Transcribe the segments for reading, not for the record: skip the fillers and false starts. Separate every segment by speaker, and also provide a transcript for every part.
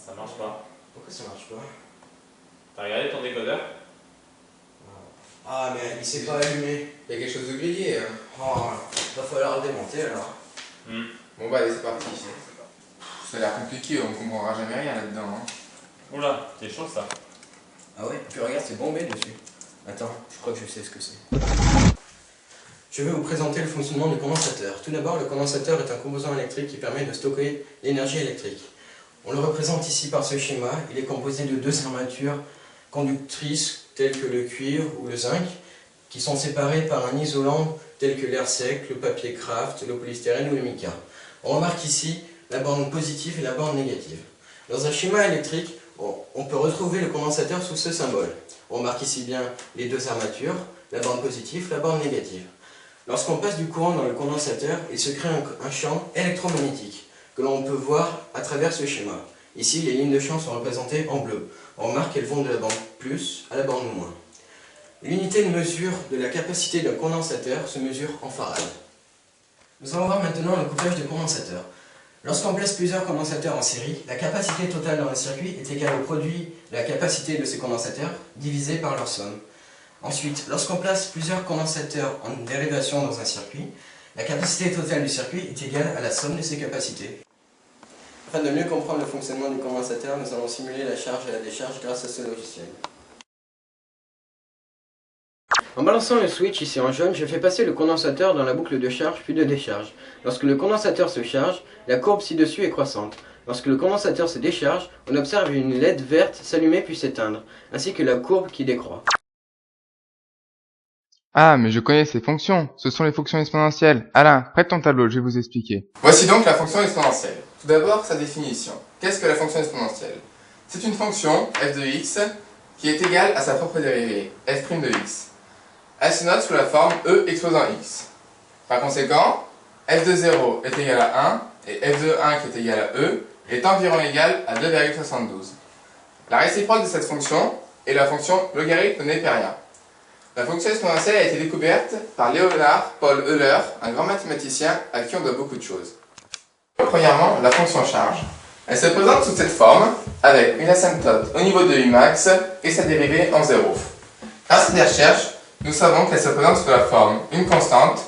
Speaker 1: Ça marche pas.
Speaker 2: Pourquoi ça marche pas?
Speaker 1: T'as regardé ton décodeur?
Speaker 2: Ah mais il s'est pas allumé.
Speaker 3: Il y a quelque chose de grillé. Hein.
Speaker 2: Oh, va falloir le démonter alors.
Speaker 3: Bon bah allez, c'est parti. Ça a l'air compliqué, on comprendra jamais rien là-dedans. Hein.
Speaker 1: Oula, c'est chaud ça.
Speaker 2: Ah ouais, puis regarde, c'est bombé dessus. Attends, je crois que je sais ce que c'est. Je vais vous présenter le fonctionnement du condensateur. Tout d'abord, le condensateur est un composant électrique qui permet de stocker l'énergie électrique. On le représente ici par ce schéma. Il est composé de deux armatures conductrices telles que le cuivre ou le zinc, qui sont séparées par un isolant tel que l'air sec, le papier kraft, le polystyrène ou le mica. On remarque ici la borne positive et la borne négative. Dans un schéma électrique, on peut retrouver le condensateur sous ce symbole. On remarque ici bien les deux armatures, la borne positive, la borne négative. Lorsqu'on passe du courant dans le condensateur, il se crée un champ électromagnétique que l'on peut voir à travers ce schéma. Ici, les lignes de champ sont représentées en bleu. On remarque qu'elles vont de la borne plus à la borne moins. L'unité de mesure de la capacité d'un condensateur se mesure en farad. Nous allons voir maintenant le couplage de condensateurs. Lorsqu'on place plusieurs condensateurs en série, la capacité totale dans le circuit est égale au produit de la capacité de ces condensateurs divisé par leur somme. Ensuite, lorsqu'on place plusieurs condensateurs en dérivation dans un circuit, la capacité totale du circuit est égale à la somme de ses capacités. Afin de mieux comprendre le fonctionnement du condensateur, nous allons simuler la charge et la décharge grâce à ce logiciel. En balançant le switch ici en jaune, je fais passer le condensateur dans la boucle de charge puis de décharge. Lorsque le condensateur se charge, la courbe ci-dessus est croissante. Lorsque le condensateur se décharge, on observe une LED verte s'allumer puis s'éteindre, ainsi que la courbe qui décroît.
Speaker 3: Ah, mais je connais ces fonctions. Ce sont les fonctions exponentielles. Alain, prête ton tableau, je vais vous expliquer. Voici donc la fonction exponentielle. Tout d'abord, sa définition. Qu'est-ce que la fonction exponentielle? C'est une fonction, f de x, qui est égale à sa propre dérivée, f' de x. Elle se note sous la forme e exposant x. Par conséquent, f de 0 est égal à 1 et f de 1 qui est égal à e est environ égal à 2,72. La réciproque de cette fonction est la fonction logarithme de Népérien. La fonction exponentielle a été découverte par Leonhard Paul Euler, un grand mathématicien à qui on doit beaucoup de choses. Premièrement, la fonction charge. Elle se présente sous cette forme, avec une asymptote au niveau de Umax et sa dérivée en 0. Grâce à des recherches, nous savons qu'elle se présente sous la forme une constante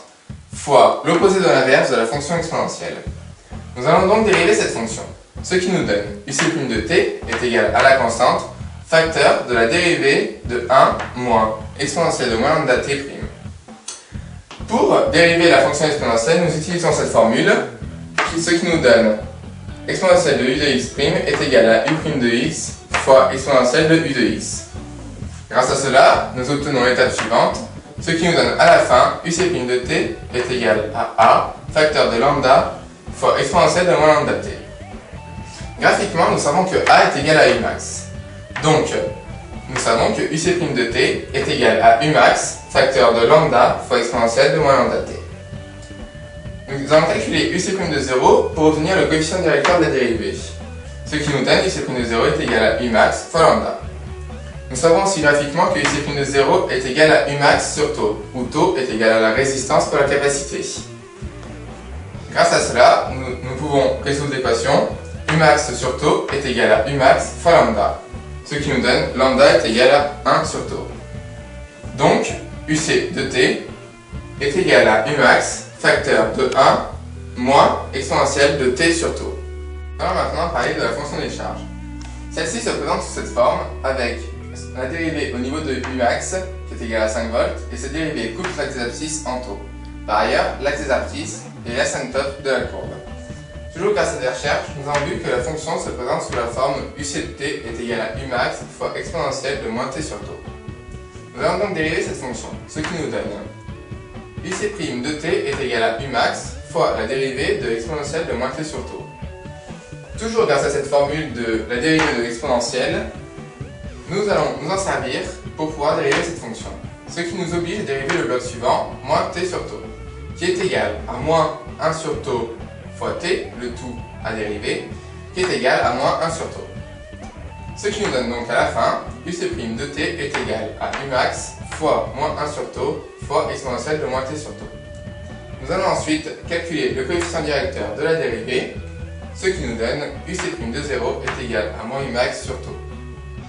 Speaker 3: fois l'opposé de l'inverse de la fonction exponentielle. Nous allons donc dériver cette fonction, ce qui nous donne uc' de t est égal à la constante facteur de la dérivée de 1 moins exponentielle de moins lambda t'. Pour dériver la fonction exponentielle, nous utilisons cette formule, ce qui nous donne exponentielle de u de x' est égal à u' de x fois exponentielle de u de x. Grâce à cela, nous obtenons l'étape suivante, ce qui nous donne à la fin uc' de t est égal à a facteur de lambda fois exponentielle de moins lambda t. Graphiquement, nous savons que a est égal à Umax. Donc, nous savons que uc' de t est égal à Umax facteur de lambda fois exponentielle de moins lambda t. Nous allons calculer uc' de 0 pour obtenir le coefficient directeur de la dérivée. Ce qui nous donne uc' de 0 est égal à Umax fois lambda. Nous savons aussi graphiquement que uc' de 0 est égal à Umax sur tau, où tau est égal à la résistance pour la capacité. Grâce à cela, nous pouvons résoudre l'équation Umax sur tau est égal à Umax fois lambda, ce qui nous donne lambda est égal à 1 sur tau. Donc, uc de t est égal à Umax facteur de 1 moins exponentielle de t sur tau. Nous allons maintenant parler de la fonction des charges. Celle-ci se présente sous cette forme avec la dérivée au niveau de Umax qui est égal à 5 volts et cette dérivée coupe l'axe des abscisses en tau. Par ailleurs, l'axe des abscisses est l'asymptote de la courbe. Toujours grâce à des recherches, nous avons vu que la fonction se présente sous la forme uc de t est égal à Umax fois exponentielle de moins t sur tau. Nous allons donc dériver cette fonction, ce qui nous donne uc' de t est égal à Umax fois la dérivée de exponentielle de moins t sur tau. Toujours grâce à cette formule de la dérivée de l'exponentielle, nous allons nous en servir pour pouvoir dériver cette fonction. Ce qui nous oblige à dériver le bloc suivant, moins t sur tau, qui est égal à moins 1 sur tau fois t, le tout à dériver, qui est égal à moins 1 sur tau. Ce qui nous donne donc à la fin, uc' de t est égal à Umax fois moins 1 sur tau fois exponentielle de moins t sur tau. Nous allons ensuite calculer le coefficient directeur de la dérivée, ce qui nous donne UC' de 0 est égal à moins Umax sur taux.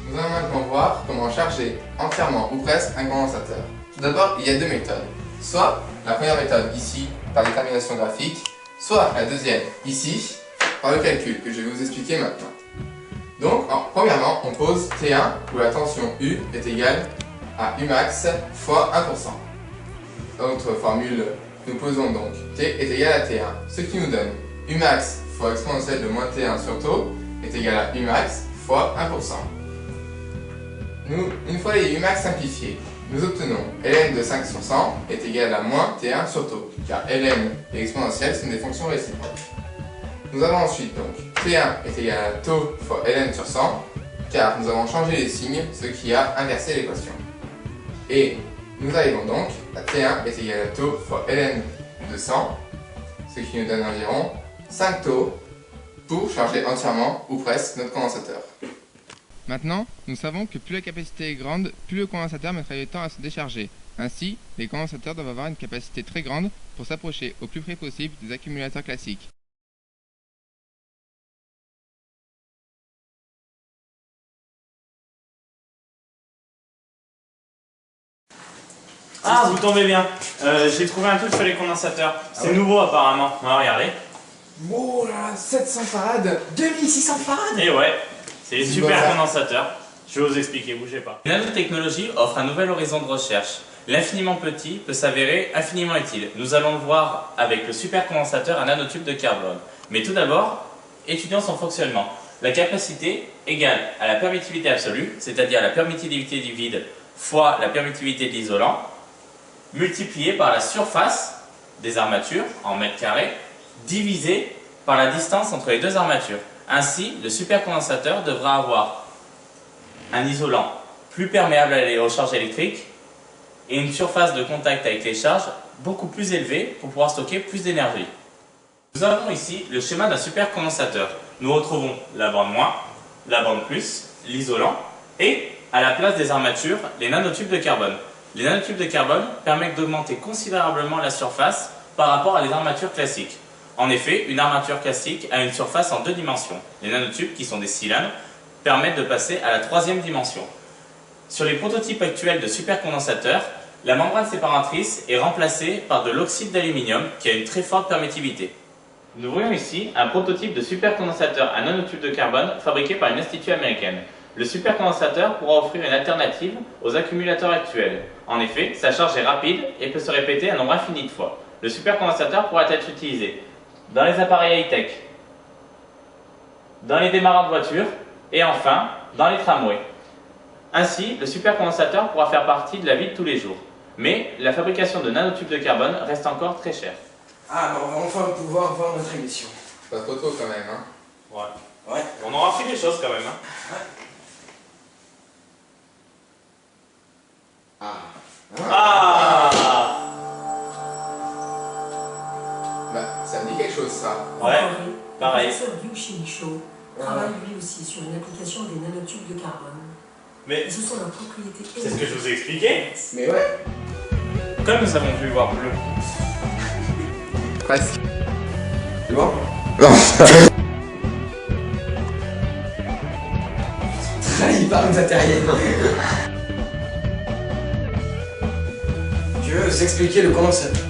Speaker 3: Nous allons maintenant voir comment charger entièrement ou presque un condensateur. Tout d'abord, il y a deux méthodes. Soit la première méthode ici, par détermination graphique, soit la deuxième ici, par le calcul que je vais vous expliquer maintenant. Donc, premièrement, on pose T1 où la tension U est égale à Umax fois 1%. Dans notre formule, nous posons donc T est égal à T1, ce qui nous donne Umax fois exponentielle de moins T1 sur taux est égal à Umax fois 1%. Une fois les Umax simplifiés, nous obtenons ln de 5 sur 100 est égal à moins T1 sur taux, car ln et exponentielle sont des fonctions réciproques. Nous avons ensuite donc T1 est égal à taux fois ln sur 100, car nous avons changé les signes, ce qui a inversé l'équation. Et nous arrivons donc à T1 est égal à taux fois ln de 100, ce qui nous donne environ 5 taux pour charger entièrement ou presque notre condensateur.
Speaker 4: Maintenant, nous savons que plus la capacité est grande, plus le condensateur mettra du temps à se décharger. Ainsi, les condensateurs doivent avoir une capacité très grande pour s'approcher au plus près possible des accumulateurs classiques.
Speaker 1: Ah, vous tombez bien. J'ai trouvé un truc sur les condensateurs. C'est nouveau apparemment. On va regarder.
Speaker 3: Oh là, 700 farad, 2600 farad.
Speaker 1: Et ouais, c'est les super
Speaker 3: Voilà.
Speaker 1: condensateurs. Je vais vous expliquer, bougez pas. La nanotechnologie offre un nouvel horizon de recherche. L'infiniment petit peut s'avérer infiniment utile. Nous allons le voir avec le supercondensateur à nanotube de carbone. Mais tout d'abord, étudions son fonctionnement. La capacité égale à la permittivité absolue, c'est-à-dire la permittivité du vide fois la permittivité de l'isolant, multiplié par la surface des armatures en mètres carrés, divisé par la distance entre les deux armatures. Ainsi, le supercondensateur devra avoir un isolant plus perméable aux charges électriques et une surface de contact avec les charges beaucoup plus élevée pour pouvoir stocker plus d'énergie. Nous avons ici le schéma d'un supercondensateur. Nous retrouvons la bande moins, la bande plus, l'isolant et, à la place des armatures, les nanotubes de carbone. Les nanotubes de carbone permettent d'augmenter considérablement la surface par rapport à les armatures classiques. En effet, une armature classique a une surface en deux dimensions. Les nanotubes, qui sont des cylindres, permettent de passer à la troisième dimension. Sur les prototypes actuels de supercondensateurs, la membrane séparatrice est remplacée par de l'oxyde d'aluminium qui a une très forte permittivité. Nous voyons ici un prototype de supercondensateur à nanotubes de carbone fabriqué par une institut américaine. Le supercondensateur pourra offrir une alternative aux accumulateurs actuels. En effet, sa charge est rapide et peut se répéter un nombre infini de fois. Le supercondensateur pourra être utilisé dans les appareils high-tech, dans les démarrants de voitures et enfin dans les tramways. Ainsi, le supercondensateur pourra faire partie de la vie de tous les jours. Mais la fabrication de nanotubes de carbone reste encore très chère.
Speaker 2: Ah, bah on va enfin pouvoir voir notre émission.
Speaker 3: Pas trop tôt quand même, hein.
Speaker 1: Ouais. On aura fait des choses quand même. Hein. Ah.
Speaker 3: Bah, ça me dit quelque chose ça.
Speaker 1: Ouais, pareil.
Speaker 5: Le professeur Liu Xinshou travaille lui aussi sur une application des nanotubes de carbone.
Speaker 1: Mais
Speaker 5: Et ce sont leurs propriétés.
Speaker 1: c'est ce que je vous ai expliqué.
Speaker 2: Mais ouais.
Speaker 1: Comme nous avons pu voir bleu.
Speaker 3: Presque.
Speaker 2: C'est bon?
Speaker 3: Non.
Speaker 2: Trahi par nos intérieurs. Je vais vous expliquer le condensateur.